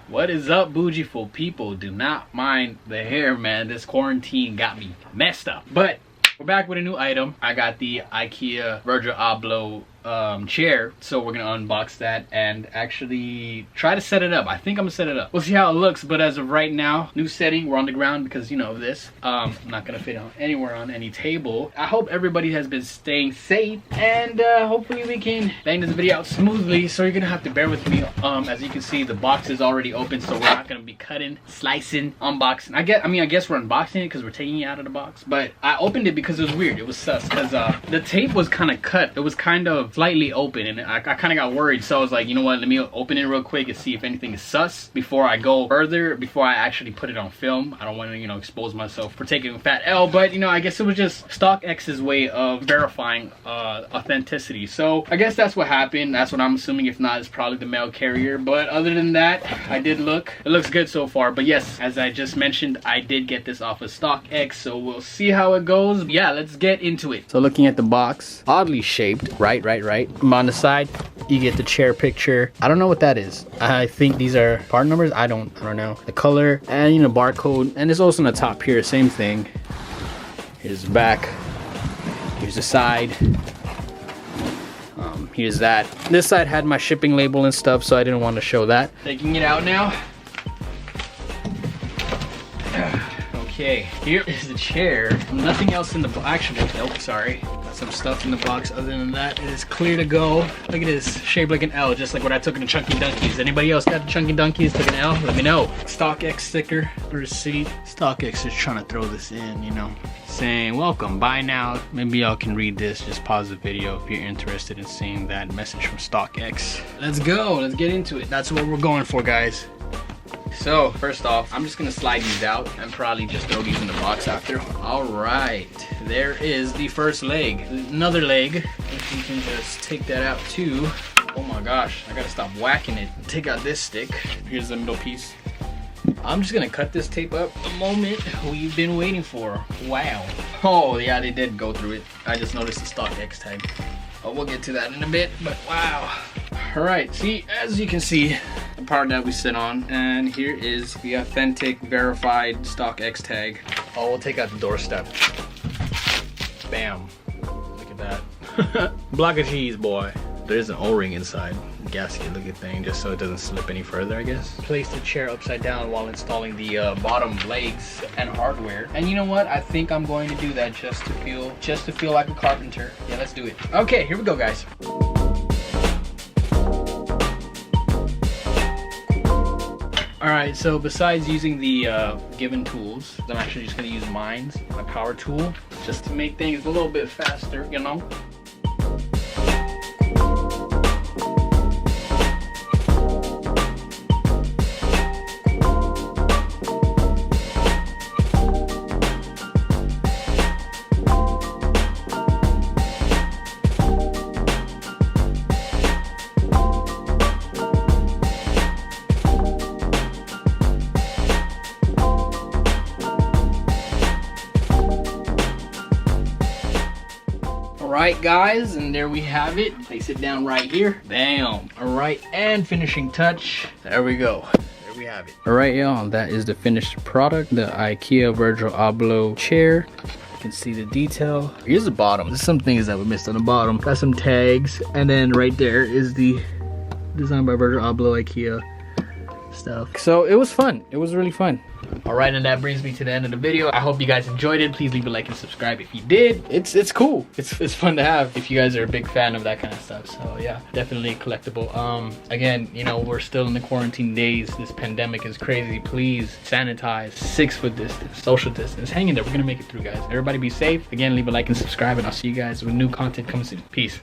What is up, bougiful people? Do not mind the hair, man. This quarantine got me messed up. But we're back with a new item. I got the Ikea Virgil Abloh chair, so we're gonna unbox that and actually try to set it up. I think I'm gonna set it up. We'll see how it looks, but as of right now, new setting. We're on the ground because you know this. I'm not gonna fit on anywhere on any table. I hope everybody has been staying safe, and hopefully we can bang this video out smoothly. So you're gonna have to bear with me. As you can see, the box is already open, so we're not gonna be cutting, slicing, unboxing. I guess we're unboxing it because we're taking it out of the box. But I opened it because it was weird. It was sus because the tape was kind of cut. It was kind of slightly open, and I kind of got worried, so I was like, you know what, let me open it real quick and see if anything is sus before I go further, before I actually put it on film. I don't want to, you know, expose myself for taking a fat L, but you know, I guess it was just StockX's way of verifying authenticity. So I guess that's what happened. That's what I'm assuming. If not, it's probably the mail carrier. But other than that, I did look. It looks good so far. But yes, as I just mentioned, I did get this off of StockX, so we'll see how it goes. Yeah, let's get into it. So looking at the box, oddly shaped, right. On the side, you get the chair picture. I don't know what that is. I think these are part numbers. I don't know. The color and, you know, barcode, and it's also on the top here, same thing. Here's the back. Here's the side. Here's that. This side had my shipping label and stuff, so I didn't want to show that. Taking it out now. Okay, here is the chair. Nothing else in the box. Actually, nope, sorry. Got some stuff in the box. Other than that, it is clear to go. Look at this, shaped like an L, just like what I took in the Chunky Donkeys. Anybody else got the Chunky Donkeys, took an L? Let me know. StockX sticker, receipt. StockX is trying to throw this in, you know, saying, welcome, buy now. Maybe y'all can read this. Just pause the video if you're interested in seeing that message from StockX. Let's go, let's get into it. That's what we're going for, guys. So first off, I'm just gonna slide these out and probably just throw these in the box after. All right, there is the first leg. Another leg, if you can just take that out too. Oh my gosh, I gotta stop whacking it. Take out this stick. Here's the middle piece. I'm just gonna cut this tape up. The moment we've been waiting for. Wow. Oh yeah, they did go through it. I just noticed the StockX tag. Oh, we'll get to that in a bit, but wow. All right, see, as you can see, the part that we sit on, and here is the authentic verified StockX tag. Oh, we'll take out the doorstep. Bam. Look at that. Block of cheese, boy. There's an O-ring inside, gasket looking thing, just so it doesn't slip any further, I guess. Place the chair upside down while installing the bottom legs and hardware. And you know what? I think I'm going to do that just to feel like a carpenter. Yeah, let's do it. Okay, here we go, guys. All right, so besides using the given tools, I'm actually just gonna use my power tool, just to make things a little bit faster, you know? Alright guys, and there we have it. Place it down right here. Bam. Alright, and finishing touch. There we go. There we have it. Alright y'all, that is the finished product. The Ikea Virgil Abloh chair. You can see the detail. Here's the bottom. There's some things that we missed on the bottom. Got some tags. And then right there is the designed by Virgil Abloh Ikea stuff. So it was fun. It was really fun. Alright, and that brings me to the end of the video. I hope you guys enjoyed it. Please leave a like and subscribe if you did. It's cool. It's fun to have if you guys are a big fan of that kind of stuff. So yeah, definitely collectible. Again, you know, we're still in the quarantine days. This pandemic is crazy. Please sanitize, 6 foot distance, social distance. Hang in there. We're gonna make it through, guys. Everybody be safe. Again, leave a like and subscribe, and I'll see you guys when new content comes in. Peace.